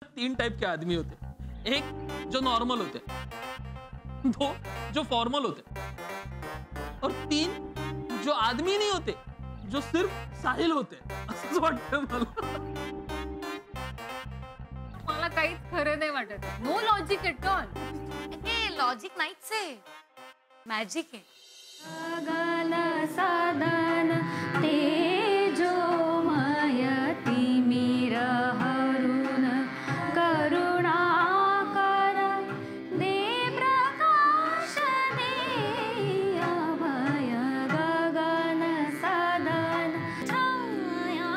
3 type के आदमी होते। एक जो नॉर्मल होते, 2 जो फॉर्मल होते, और 3 जो आदमी नहीं होते, जो सिर्फ साहिल होते। असंच वाटतं मला। मला काहीच खरं नाही वाटत। No logic at all. हे लॉजिक नाहीच आहे, मॅजिक आहे। साधन तेजो मायती मीरा हरुण करुणा कर दे प्रकाश दे अभय गगन साधन छाया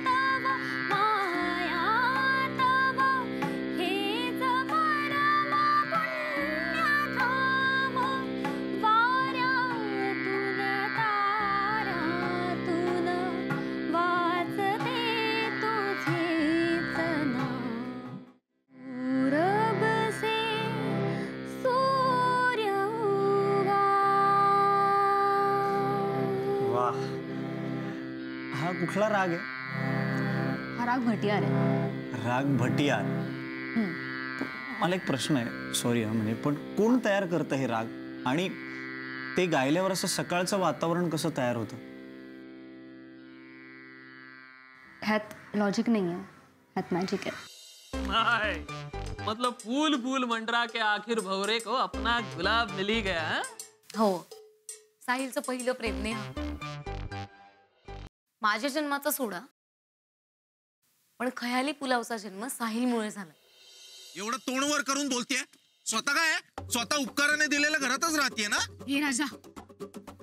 तव माया तव हेच परम पुण्यधाम वाऱ्यातून ताऱ्यातून वाचते तुझेच नाव पूरब से सूर्य उगा। वाह, हा कुठला राग आहे? हा राग भटियार आहे। राग भटियार। मला एक प्रश्न आहे, सॉरी हा, म्हणजे पण कोण तयार करतं हे राग, आणि ते गायल्यावर असं सकाळचं वातावरण कसं तयार होतं? ह्यात लॉजिक नाही आहे, ह्यात मॅजिक आहे। नहीं, मतलब फूल फूल मंडरा के आखिर भवरे को अपना गुलाब मिली गया। हाँ? हो, साहिलचं पहिलं प्रेम नेहा। माझ्या जन्माचा सोडा, पण खयाली पुलावचा जन्म साहिलमुळे झाला। एवढं तोंडवर करून बोलतेय, स्वतः काय स्वतः उपकाराने दिलेल्या घरातच राहतेय ना? हे राजा,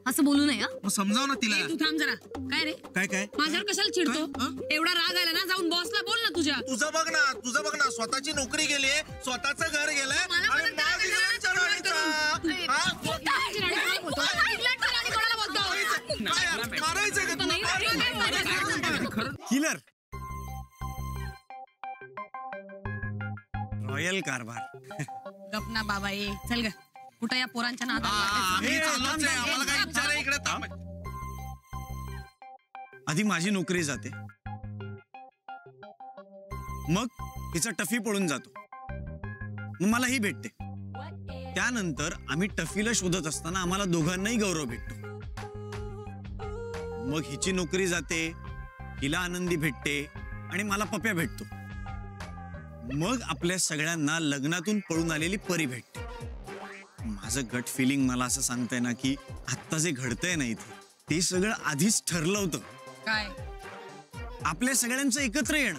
असं बोलू नये। मग समजाव ना तिला। तू थांब जरा। काय रे, काय काय माझ्यावर कशाला चिडतो? एवढा राग आला ना, जाऊन बॉसला बोल ना तुझ्या। तुझं बघ ना, स्वतःची नोकरी गेली, स्वतःचं घर गेलंय, मला आणि मदत करा, मग इंग्लंडच्या राणीचा. काय मारायचं का तुला? किलर, रॉयल कारभार। गपना बाबा, ये चल ग, कुठं या पोरांच्या नादात हे चालूच आहे, आम्हाला काय विचार आहे इकडे? थांब. आधी माझी नोकरी जाते, मग तिचा टफी पळून जातो, मग मला ही भेटते। त्यानंतर आम्ही टफीला शोधत असताना आम्हाला दोघांनाही गौरव भेटतो। मग हिची नोकरी जाते, हिला आनंदी भेटते, आणि मला पप्या भेटतो। मग आपल्या सगळ्यांना लग्नातून पळून आलेली परी भेटते। माझं गट फिलिंग मला असं सांगतंय ना की आत्ता जे घडतंय ना इथे, ते सगळं आधीच ठरलं होतं। काय? आपल्या सगळ्यांचं एकत्र येणं।